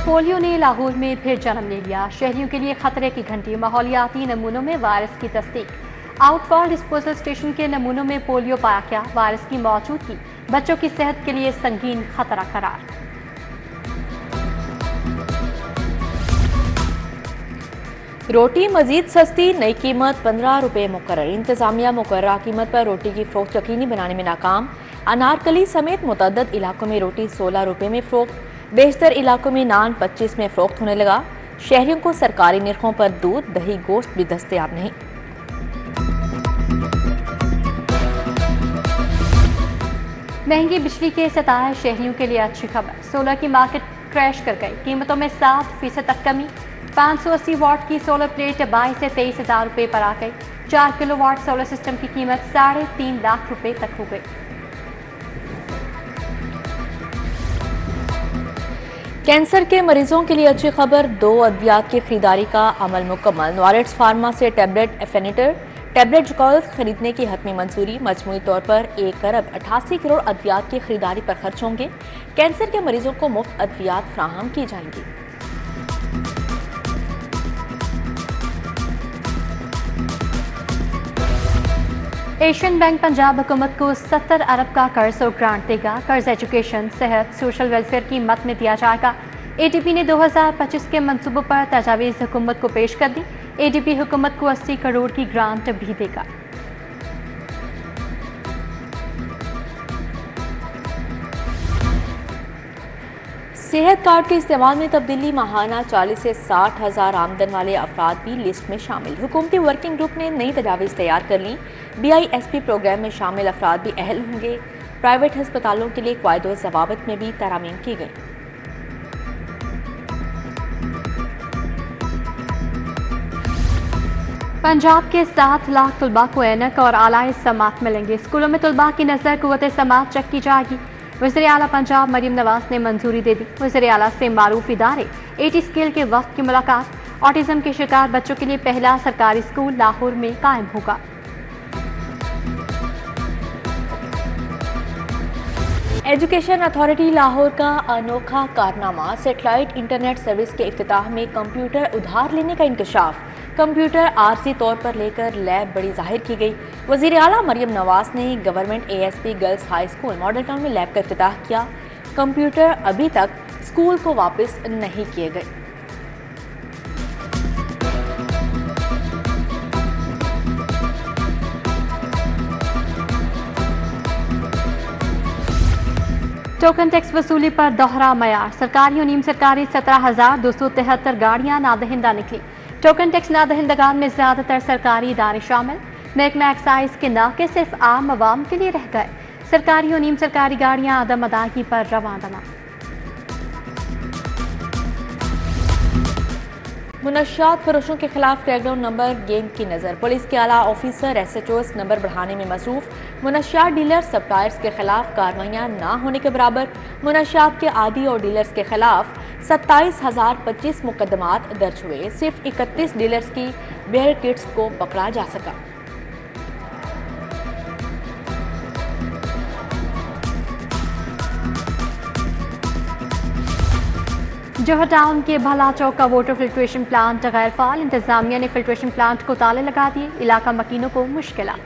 Polio ने लाहौर में फिर जन्म ले लिया। शहरियों के लिए खतरे की घंटी। माहौलियाती नमूनों में वायरस की तस्दीक। आउटफॉल डिस्पोजल स्टेशन के नमूनों में पोलियो पाया गया। वायरस की मौजूदगी बच्चों की सेहत के लिए संगीन खतरा करार। रोटी मजीद सस्ती, नई कीमत 15 रुपये मुकर्रर। इंतजामिया मुकर्रर कीमत पर रोटी की फरोख्त यकीनी बनाने में नाकाम। अनारकली समेत मुतअद्दिद इलाकों में रोटी 16 रुपये में फरोख्त। बेशतर इलाकों में नान 25 में फरोख्त होने लगा। शहरियों को सरकारी निर्खों पर दूध, दही, गोश्त भी दस्तयाब नहीं। महंगी बिजली के सताए शहरियों के लिए अच्छी खबर। सोलर की मार्केट क्रैश कर गई। कीमतों में 7% तक कमी। 580 वाट की सोलर प्लेट 22 से 23,000 रुपये पर आ गई। 4 किलोवाट सोलर सिस्टम की कीमत 3.5 लाख रुपए तक हो गई। कैंसर के मरीजों के लिए अच्छी खबर। 2 अद्वियात की खरीदारी का अमल मुकम्मल। नॉलेट्स फार्मा से टैबलेट एफेनेटर टैबलेट जुकॉल्स खरीदने की हतमी मंजूरी। मजमूई तौर पर 1 अरब 88 करोड़ अद्वियात की खरीदारी पर खर्च होंगे। कैंसर के मरीजों को मुफ्त अद्वियात फ्राहम की जाएंगी। एशियन बैंक पंजाब हुकूमत को 70 अरब का कर्ज और ग्रांट देगा। कर्ज एजुकेशन, सेहत, सोशल वेलफेयर की मद में दिया जाएगा। एडीपी ने 2025 के मंसूबों पर तजावीज़ हुकूमत को पेश कर दी। एडीपी हुकूमत को 80 करोड़ की ग्रांट भी देगा। सेहत कार्ड के इस्तेमाल में तब्दीली। माहाना 40 से 60 हज़ार आमदन वाले अफराद भी लिस्ट में शामिल। हुकूमती वर्किंग ग्रुप ने नई तजावीज़ तैयार कर ली। BISP प्रोग्राम में शामिल अफराद भी अहल होंगे। प्राइवेट हस्पतालों के लिए क़वायदो ज़वाबित में भी तरामीम की गई। पंजाब के 7 लाख तलबा को ऐनक और आला समात मिलेंगे। स्कूलों में तलबा की नजर कुव्वत समात चेक की जाएगी। वज़ीर आला पंजाब मरियम नवाज ने मंजूरी दे दी। वज़ीर आला से मारूफ इदारे 80 स्केल के वक्त की मुलाकात। ऑटिज्म के शिकार बच्चों के लिए पहला सरकारी स्कूल लाहौर में कायम होगा। एजुकेशन अथॉरिटी लाहौर का अनोखा कारनामा। सेटेलाइट इंटरनेट सर्विस के इफ्तिताह में कंप्यूटर उधार लेने का इंकशाफ। कंप्यूटर आरजी तौर पर लेकर लैब बड़ी जाहिर की गई। वज़ीर आला मरियम नवाज ने government ASP girls high school model town में लैब का इफ्तिताह किया। कंप्यूटर अभी तक स्कूल को वापस नहीं किए गए। टोकन टैक्स वसूली पर दोहरा मयार। सरकारी और नीम सरकारी 17,273 गाड़ियां नादहिंदा निकली। टोकन टैक्स नादहिंदगान में ज्यादातर सरकारी इदारे शामिल। महकमा एक्साइज के नाके सिर्फ आम आवाम के लिए रह गए। सरकारी और नीम सरकारी गाड़ियां आदम अदायगी पर रवाना। मुनशियात फरोशों के खिलाफ क्रैकडाउन नंबर गेम की नज़र। पुलिस के आला ऑफिसर SHOs नंबर बढ़ाने में मसरूफ। मुनशियात डीलर सप्लायर्स के खिलाफ कार्रवाइयाँ ना होने के बराबर। मुनशियात के आदी और डीलर्स के खिलाफ 27,025 मुकदमात दर्ज हुए। सिर्फ 31 डीलर्स की बेयर किट्स को पकड़ा जा सका। जोहर टाउन के भला चौक का वाटर फिल्ट्रेशन प्लांट गैर फाल। इंतजामिया ने फिल्ट्रेशन प्लांट को ताले लगा दिए। इलाका मकीनों को मुश्किलात।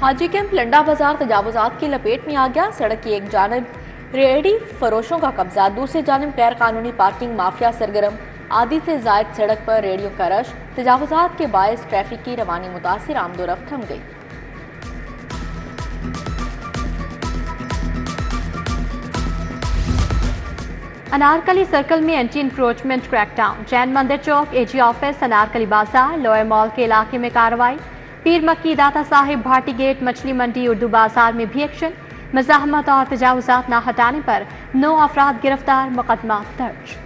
हाजी कैंप लंडा बाजार तजावुजात की लपेट में आ गया। सड़क की एक जानब रेहड़ी फरोशों का कब्जा, दूसरी जानब गैर कानूनी पार्किंग माफिया सरगर्म। आधी से जायद सड़क पर रेहड़ियों का रश। तजावुजात के बायस ट्रैफिक की रवानी मुतासिर आमदोरफ्त थम गई। अनारकली सर्कल में एंटी इंक्रोचमेंट क्रैकडाउन। जैन मंदिर चौक, AG ऑफिस, अनारकली बाजार, लोअर मॉल के इलाके में कार्रवाई। पीर मक्की, दाता साहिब, भाटी गेट, मछली मंडी, उर्दू बाजार में भी एक्शन। मज़ाहमत और तजावुजात न हटाने पर 9 अफराद गिरफ्तार। मुकदमा दर्ज।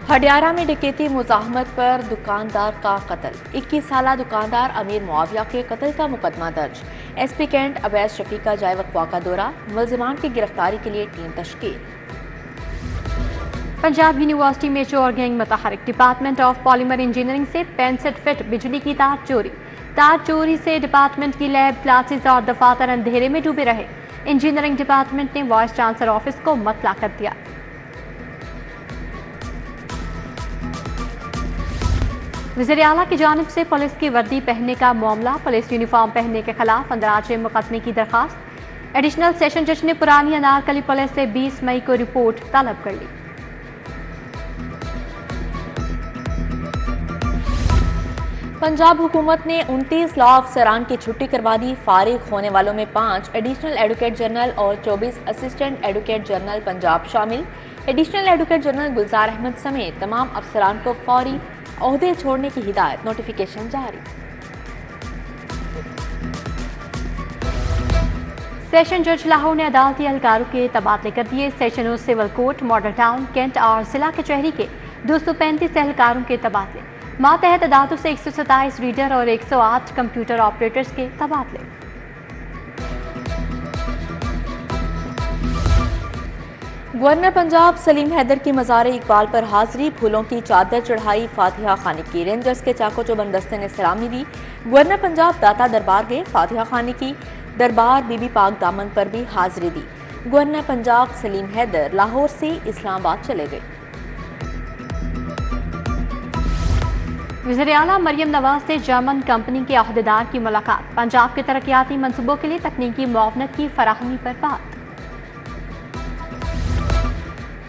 हडियारा में डकैती मुज़ाहमत पर दुकानदार का कत्ल। 21 साला दुकानदार अमीर मुआविया के कत्ल का मुकदमा दर्ज। SP कैंट अवैध शफी का जाए वक़्वा का दौरा। मुलजिमान की गिरफ्तारी के लिए टीम तश्कील। पंजाब यूनिवर्सिटी में चोर गैंग मुतहरिक। डिपार्टमेंट ऑफ पॉलीमर इंजीनियरिंग से 65 फीट बिजली की तार चोरी। तार चोरी से डिपार्टमेंट की लैब, क्लासेस और दफातर अंधेरे में डूबे रहे। इंजीनियरिंग डिपार्टमेंट ने वाइस चांसलर ऑफिस को मतला कर दिया। वज़ीर आला की जानिब से पुलिस की वर्दी पहनने का मामला, पुलिस यूनिफॉर्म पहनने के खिलाफ अंदराजे मुकदमे की दरखास्त। एडिशनल सेशन जज ने पुरानी अनारकली पुलिस से 20 मई को रिपोर्ट तलब कर ली। पंजाब हुकूमत ने 29 लॉ अफसरान की छुट्टी करवा दी। फारिग होने वालों में 5 एडिशनल एडवोकेट जनरल और 24 असिस्टेंट एडवोकेट जनरल पंजाब शामिल। एडिशनल एडवोकेट जनरल गुलजार अहमद समेत तमाम अफसरान को फौरी ओहदे छोड़ने की हिदायत। नोटिफिकेशन जारी। सेशन जज लाहौर ने अदालती एहलकारों के तबादले कर दिए। सेशन और civil court, model town, cantt और जिला कचहरी के 235 एहलकारों के तबादले। मातहत अदालतों से 127 रीडर और 108 कंप्यूटर ऑपरेटर्स के तबादले। गवर्नर पंजाब सलीम हैदर की मज़ार इकबाल पर हाजिरी, फूलों की चादर चढ़ाई, फातिहा खानी की। रेंजर्स के चाको चौबंद दस्ते ने सलामी दी। गवर्नर पंजाब दाता दरबार गए, फातिहा खानी की। दरबार बीबी पाक दामन पर भी हाजिरी दी। गवर्नर पंजाब सलीम हैदर लाहौर से इस्लामाबाद चले गए। वज़ीर आला मरियम नवाज से जर्मन कंपनी के अहदेदार की मुलाकात। पंजाब के तरक्याती मंसूबों के लिए तकनीकी मुआवनत की फराहमी पर बात।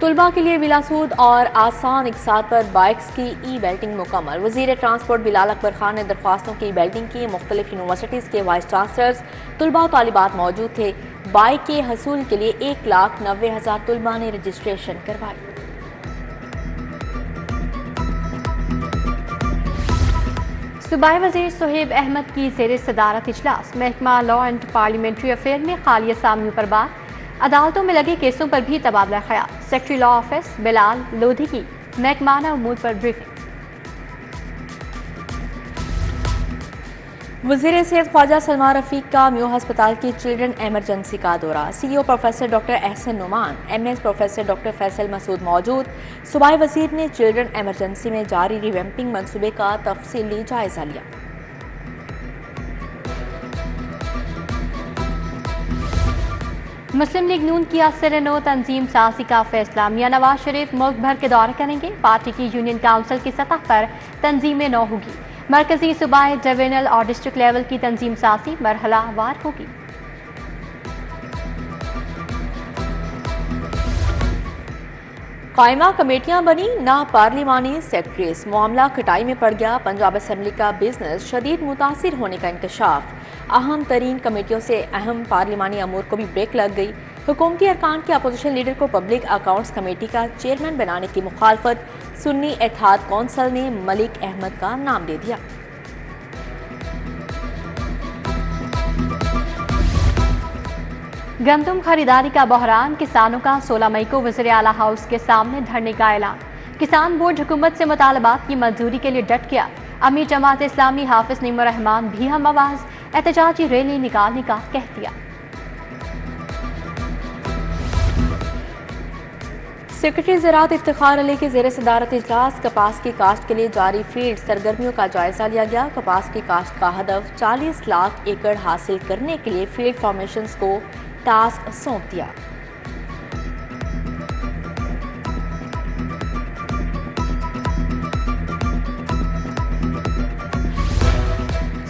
तुलबा के लिए बिलासूद और आसान इकसात पर बाइक्स की ई बेल्टिंग मुकम्मल। वज़ीर ट्रांसपोर्ट बिलाल अकबर खान ने दरख्वास्तों की बेल्टिंग की। मुख्तलिफ यूनिवर्सिटीज़ के वाइस चांसलर्स, तुलबा तालिबात मौजूद थे। बाइक के हसूल के लिए 1,90,000 तुलबा ने रजिस्ट्रेशन करवाई। सूबाई वज़ीर सुहेब अहमद की ज़ेर सदारत इजलास। महकमा लॉ एंड पार्लियामेंट्री अफेयर में खाली असामियों पर बात। अदालतों में लगे केसों पर भी तबादला ख्याल। Secretary law office Bilal Lodhi की महकमाना उमूर पर ब्रीफिंग। वज़ीर सेहत ख्वाजा सलमान रफीक का म्यू अस्पताल की चिल्ड्रन एमरजेंसी का दौरा। CEO professor doctor Ehsan Numan, MS professor doctor Faisal Masood मौजूद। सूबाई वज़ीर ने चिल्ड्रन एमरजेंसी में जारी रिवैम्पिंग मंसूबे का तफसीली जायजा लिया। मुस्लिम लीग नून की असर-ए-नौ तंजीम साजी का फैसला। मियां नवाज शरीफ मुल्क भर के दौरे करेंगे। पार्टी की यूनियन काउंसिल की सतह पर तंजीमें नौ होगी। मरकजी, सूबाई, डिवीजनल और डिस्ट्रिक्ट लेवल की तंजीम साजी मरहला वार होगी। कायमा कमेटियां बनी, ना पार्लिमानी सेक्रेटरीज। मामला खटाई में पड़ गया। पंजाब असम्बली का बिजनेस शदीद मुतासिर होने का इंकशाफ। अहम तरीन कमेटियों से अहम पार्लिमानी अमूर को भी ब्रेक लग गई। हुकूमती अरकान के अपोजिशन लीडर को पब्लिक अकाउंट्स कमेटी का चेयरमैन बनाने की मुखालफत। सुन्नी इत्तेहाद कौंसल ने मलिक अहमद का नाम दे दिया। गंदम खरीदारी का बहरान। किसानों का 16 मई को वज़ीर आला हाउस के सामने धरने का ऐलान। किसान बोर्ड हुकूमत से मुतालबात की मंजूरी के लिए डट गया। अमीर जमात इस्लामी हाफिज नईमुर रहमान भी हम आवाज एहतजाजी रैली निकालने का कह दिया। सेक्रेटरी ज़राअत इफ्तिखार अली की ज़ेर सदारत इजलास। कपास की काश्त के लिए जारी फील्ड सरगर्मियों का जायजा लिया गया। कपास की काश्त का हदफ 40 लाख एकड़ हासिल करने के लिए फील्ड फॉर्मेशंस को टास्क सौंप दिया।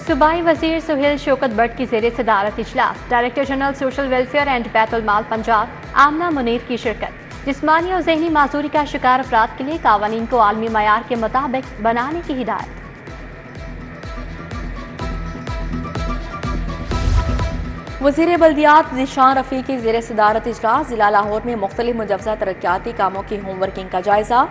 सूबाई वज़ीर सुहेल शौकत भट्ट की ज़ेर सदारत इजलास। Director general social welfare and बैतुल माल पंजाब आमना मुनीर की शिरकत। जिस्मानी और ज़हनी माजूरी का शिकार अफराद के लिए कावानीन को आलमी मयार के मुताबिक बनाने की हिदायत। वज़ीर बल्दियात ज़ीशान रफ़ी की ज़ेर सदारत इजलास। ज़िला लाहौर में मुख्तलिफ मुजव्वज़ा तरक्याती कामों की होम वर्किंग का जायजा।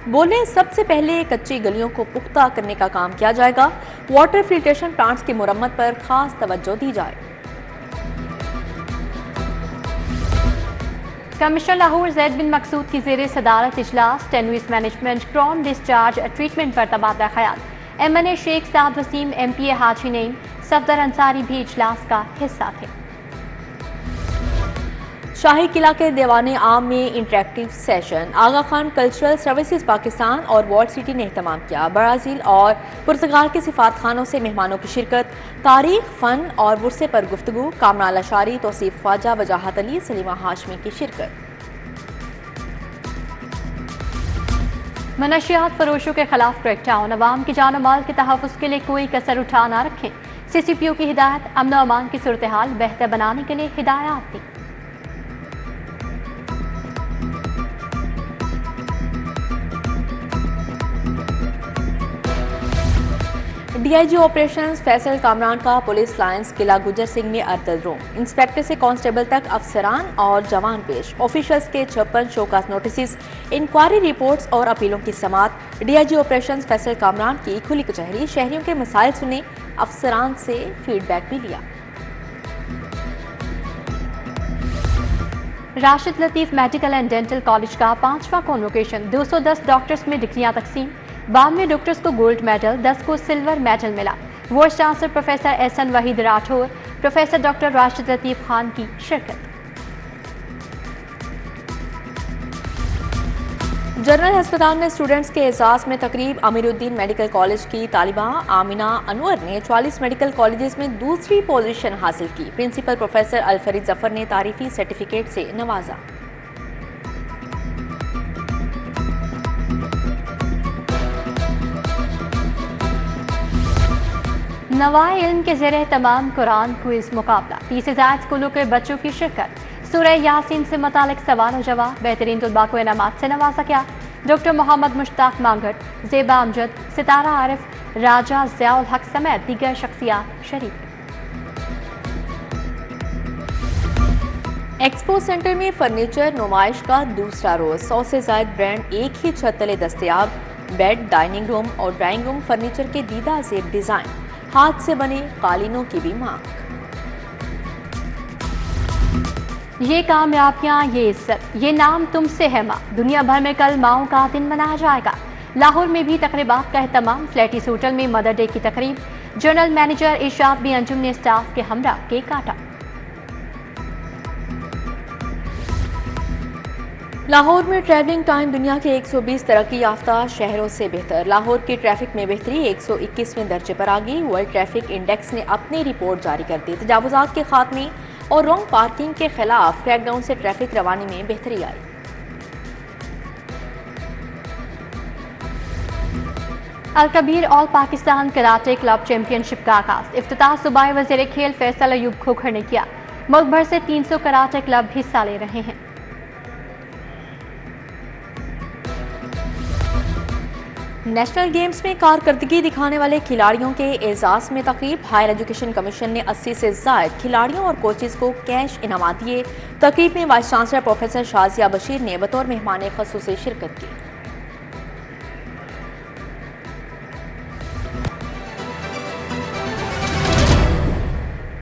बोले, सबसे पहले कच्ची गलियों को पुख्ता करने का काम किया जाएगा। वाटर फिल्ट्रेशन प्लांट्स की मुरम्मत पर खास तवज्जो दी जाए। कमिश्नर लाहौर जैद बिन मकसूद की ज़ेर सदारत इजलास। टेनविस मैनेजमेंट क्रॉन डिस्चार्ज ट्रीटमेंट पर तबादला ख्याल। MNA शेख साद वसीम, MPA हाजी नईम, सफदर अंसारी भी इजलास का हिस्सा थे। शाही किला के दीवाने आम में इंटरेक्टिव सेशन आगा खान कल्चरल सर्विसेज पाकिस्तान और वॉल्ट सिटी ने एहतमाम किया। ब्राज़ील और पुर्तगाल के सिफारत खानों से मेहमानों की शिरकत, तारीख, फ़न और वुरसे पर गुफ्तगू, कामरान अशारी, तौसीफ ख्वाजा, वजाहत अली, सलीमा हाशमी की शिरकत। मनशियात फरोशों के खिलाफ क्रैकडाउन, अवाम की जान और माल के तहफ़्फ़ुज़ के लिए कोई कसर उठा ना रखें। CCPO की हिदायत, अमन और अमान की सूरत हाल बेहतर बनाने के लिए हिदायत दी। DIG ऑपरेशंस फैसल कामरान का पुलिस लाइन्स किला गुजर सिंह में अर्दल रूम, इंस्पेक्टर से कांस्टेबल तक अफसरान और जवान पेश, ऑफिशल्स के 56 शोकास नोटिस, इंक्वायरी रिपोर्ट्स और अपीलों की समात। DIG ऑपरेशंस फैसल कामरान की खुली कचहरी, शहरियों के मसाइल सुने, अफसरान से फीडबैक भी लिया। Rashid Latif medical and dental college का 5वां कॉन्वोकेशन, 210 डॉक्टर्स में डिग्रियां तकसीम। 52 डॉक्टर्स को गोल्ड मेडल, 10 को सिल्वर मेडल मिला। Vice chancellor professor Ehsan Waheed Rathore, professor doctor Rashid Latif Khan की शिरकत। जनरल अस्पताल में स्टूडेंट्स के एजाज में तकरीब, अमीरुद्दीन मेडिकल कॉलेज की तालिबा आमिना अनवर ने 44 मेडिकल कॉलेजेस में दूसरी पोजीशन हासिल की। प्रिंसिपल प्रोफेसर अलफरीद जफर ने तारीफी सर्टिफिकेट से नवाजा। नवाए इल्म के ज़रिए तमाम कुरान क्विज मुकाबला, 30 से ज़ायद स्कूलों के बच्चों की शिरकत। सूरह यासीन से मुतालिक सवाल और जवाब, बेहतरीन तुलबा को इनामात से नवाजा गया। डॉक्टर मोहम्मद मुश्ताक मांगट, ज़ेबा अमजद, सितारा आरिफ, राजा ज़ियाउल हक समेत दीगर शख्सियात शरीक। एक्सपो सेंटर में फर्नीचर नुमाइश का दूसरा रोज, 100 से ज़ायद ब्रांड एक ही छत तले दस्तयाब। बेड, डाइनिंग रूम और ड्राइंग रूम फर्नीचर के दीदा ज़ेब डिजाइन, हाथ से बने कालीनों की भी मांग। ये कामयाबियां, ये इज्जत, ये नाम तुमसे है माँ। दुनिया भर में कल माओं का दिन मनाया जाएगा। लाहौर में भी तकरीबात का एहतमाम, फ्लैटिस होटल में मदर डे की तकरीब। जनरल मैनेजर इरशाद बी अंजुम ने स्टाफ के हमरा केक काटा। लाहौर में ट्रैवलिंग टाइम दुनिया के 120 तरक्की याफ्ता शहरों से बेहतर। लाहौर की ट्रैफिक में बेहतरी 121वें दर्जे पर आ गई। वर्ल्ड ट्रैफिक इंडेक्स ने अपनी रिपोर्ट जारी कर दी। तजावुजात के खात्मे और रॉन्ग पार्किंग के खिलाफ क्रैकडाउन से ट्रैफिक रवानी में बेहतरी आई। Al Kabir all Pakistan karate club championship का आगाज, इफ्तिताह सूबाई वज़ीर खेल फैसल अयूब खोखर ने किया। मुल्क भर से 300 कराटे क्लब हिस्सा ले रहे हैं। नेशनल गेम्स में कारकर्दगी दिखाने वाले खिलाड़ियों के एजाज में तकरीब, हायर एजुकेशन कमीशन ने 80 से ज़ायद खिलाड़ियों और कोचेज को कैश इनामात दिए। तकरीब में vice chancellor professor Shazia Bashir ने बतौर मेहमान ख़ुसूसी शिरकत की।